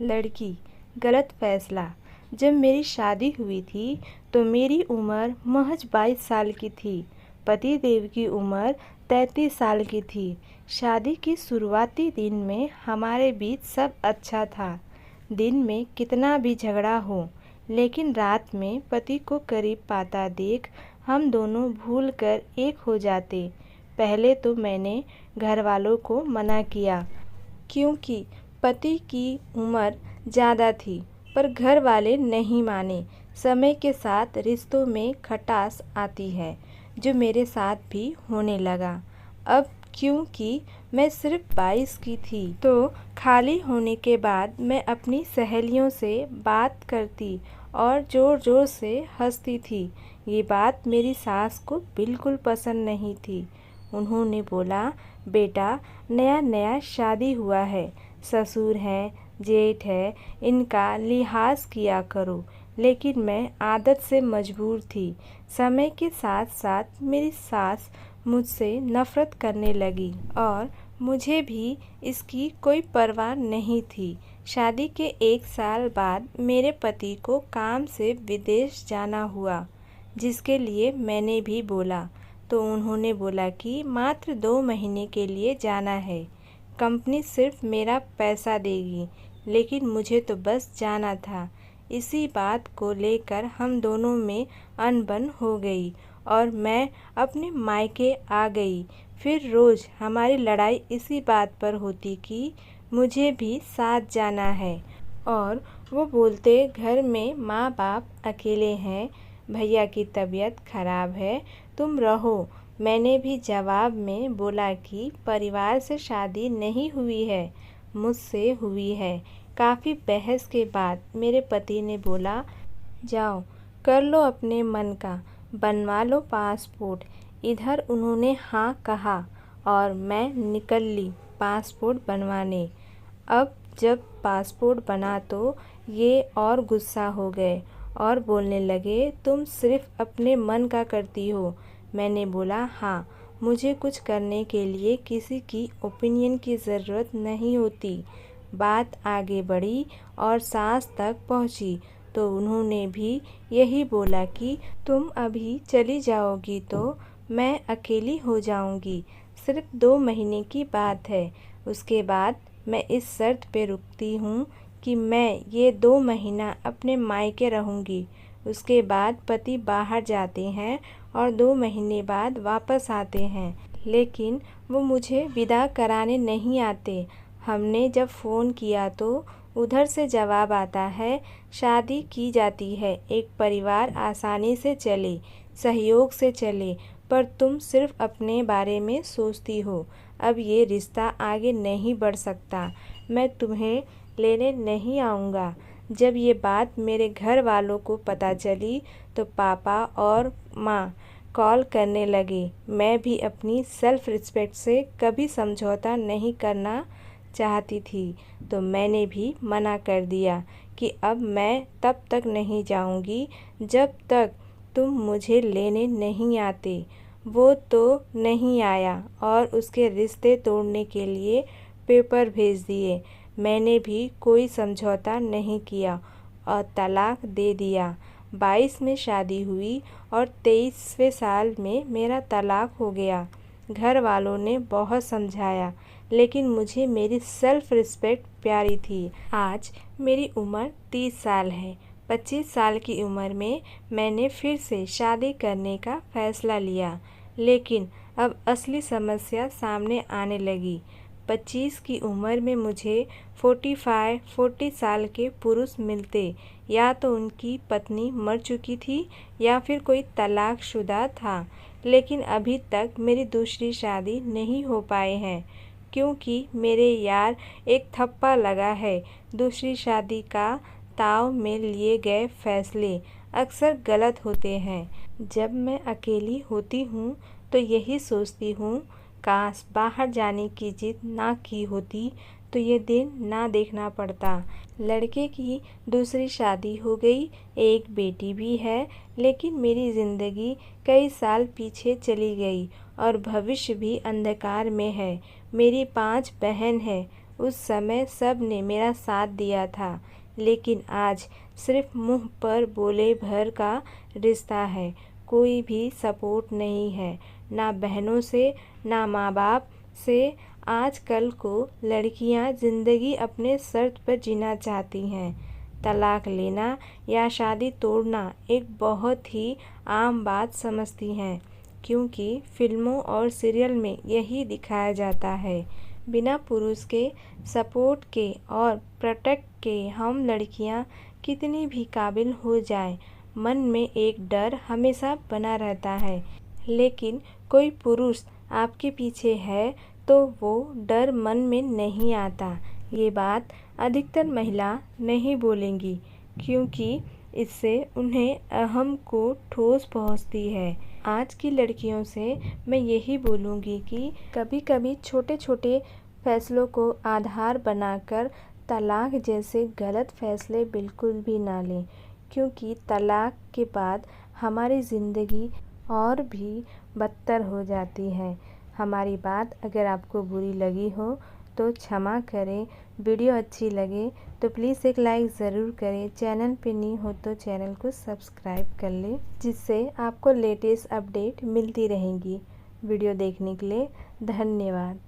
लड़की, गलत फैसला। जब मेरी शादी हुई थी तो मेरी उम्र महज 22 साल की थी। पति देव की उम्र 33 साल की थी। शादी की शुरुआती दिन में हमारे बीच सब अच्छा था। दिन में कितना भी झगड़ा हो, लेकिन रात में पति को करीब पाता देख हम दोनों भूलकर एक हो जाते। पहले तो मैंने घर वालों को मना किया, क्योंकि पति की उम्र ज़्यादा थी, पर घर वाले नहीं माने। समय के साथ रिश्तों में खटास आती है, जो मेरे साथ भी होने लगा। अब क्योंकि मैं सिर्फ 22 की थी, तो खाली होने के बाद मैं अपनी सहेलियों से बात करती और ज़ोर ज़ोर से हंसती थी। ये बात मेरी सास को बिल्कुल पसंद नहीं थी। उन्होंने बोला, बेटा, नया नया शादी हुआ है, ससुर हैं, जेठ है, इनका लिहाज किया करो। लेकिन मैं आदत से मजबूर थी। समय के साथ साथ मेरी सास मुझसे नफ़रत करने लगी और मुझे भी इसकी कोई परवाह नहीं थी। शादी के 1 साल बाद मेरे पति को काम से विदेश जाना हुआ, जिसके लिए मैंने भी बोला, तो उन्होंने बोला कि मात्र 2 महीने के लिए जाना है, कंपनी सिर्फ मेरा पैसा देगी। लेकिन मुझे तो बस जाना था। इसी बात को लेकर हम दोनों में अनबन हो गई और मैं अपने मायके आ गई। फिर रोज़ हमारी लड़ाई इसी बात पर होती कि मुझे भी साथ जाना है, और वो बोलते घर में माँ बाप अकेले हैं, भैया की तबीयत खराब है, तुम रहो। मैंने भी जवाब में बोला कि परिवार से शादी नहीं हुई है, मुझसे हुई है। काफ़ी बहस के बाद मेरे पति ने बोला, जाओ कर लो अपने मन का, बनवा लो पासपोर्ट। इधर उन्होंने हाँ कहा और मैं निकल ली पासपोर्ट बनवाने। अब जब पासपोर्ट बना तो ये और गुस्सा हो गए और बोलने लगे, तुम सिर्फ अपने मन का करती हो। मैंने बोला, हाँ, मुझे कुछ करने के लिए किसी की ओपिनियन की ज़रूरत नहीं होती। बात आगे बढ़ी और सास तक पहुंची, तो उन्होंने भी यही बोला कि तुम अभी चली जाओगी तो मैं अकेली हो जाऊंगी। सिर्फ 2 महीने की बात है। उसके बाद मैं इस शर्त पे रुकती हूँ कि मैं ये 2 महीना अपने मायके रहूँगी। उसके बाद पति बाहर जाते हैं और 2 महीने बाद वापस आते हैं, लेकिन वो मुझे विदा कराने नहीं आते। हमने जब फ़ोन किया तो उधर से जवाब आता है, शादी की जाती है, एक परिवार आसानी से चले, सहयोग से चले, पर तुम सिर्फ अपने बारे में सोचती हो। अब ये रिश्ता आगे नहीं बढ़ सकता। मैं तुम्हें लेने नहीं आऊँगा। जब ये बात मेरे घर वालों को पता चली तो पापा और माँ कॉल करने लगे। मैं भी अपनी सेल्फ रिस्पेक्ट से कभी समझौता नहीं करना चाहती थी, तो मैंने भी मना कर दिया कि अब मैं तब तक नहीं जाऊंगी जब तक तुम मुझे लेने नहीं आते। वो तो नहीं आया और उसके रिश्ते तोड़ने के लिए पेपर भेज दिए। मैंने भी कोई समझौता नहीं किया और तलाक दे दिया। 22 में शादी हुई और 23वें साल में मेरा तलाक हो गया। घर वालों ने बहुत समझाया, लेकिन मुझे मेरी सेल्फ रिस्पेक्ट प्यारी थी। आज मेरी उम्र 30 साल है। 25 साल की उम्र में मैंने फिर से शादी करने का फैसला लिया, लेकिन अब असली समस्या सामने आने लगी। 25 की उम्र में मुझे 40 साल के पुरुष मिलते, या तो उनकी पत्नी मर चुकी थी या फिर कोई तलाकशुदा था। लेकिन अभी तक मेरी दूसरी शादी नहीं हो पाए हैं, क्योंकि मेरे यार एक थप्पा लगा है। दूसरी शादी का ताव में लिए गए फैसले अक्सर गलत होते हैं। जब मैं अकेली होती हूँ तो यही सोचती हूँ, काश बाहर जाने की जिद ना की होती तो ये दिन ना देखना पड़ता। लड़के की दूसरी शादी हो गई, एक बेटी भी है, लेकिन मेरी ज़िंदगी कई साल पीछे चली गई और भविष्य भी अंधकार में है। मेरी 5 बहन हैं, उस समय सब ने मेरा साथ दिया था, लेकिन आज सिर्फ मुंह पर बोले भर का रिश्ता है। कोई भी सपोर्ट नहीं है, ना बहनों से, ना माँ बाप से। आजकल को लड़कियां ज़िंदगी अपने शर्त पर जीना चाहती हैं। तलाक लेना या शादी तोड़ना एक बहुत ही आम बात समझती हैं, क्योंकि फिल्मों और सीरियल में यही दिखाया जाता है। बिना पुरुष के सपोर्ट के और प्रोटेक्ट के हम लड़कियां कितनी भी काबिल हो जाएं, मन में एक डर हमेशा बना रहता है। लेकिन कोई पुरुष आपके पीछे है तो वो डर मन में नहीं आता। ये बात अधिकतर महिला नहीं बोलेंगी, क्योंकि इससे उन्हें अहम को ठोस पहुंचती है। आज की लड़कियों से मैं यही बोलूँगी कि कभी कभी छोटे छोटे फैसलों को आधार बनाकर तलाक जैसे गलत फैसले बिल्कुल भी ना लें, क्योंकि तलाक के बाद हमारी ज़िंदगी और भी बदतर हो जाती है। हमारी बात अगर आपको बुरी लगी हो तो क्षमा करें। वीडियो अच्छी लगे तो प्लीज़ एक लाइक ज़रूर करें। चैनल पे न्यू हो तो चैनल को सब्सक्राइब कर लें, जिससे आपको लेटेस्ट अपडेट मिलती रहेंगी। वीडियो देखने के लिए धन्यवाद।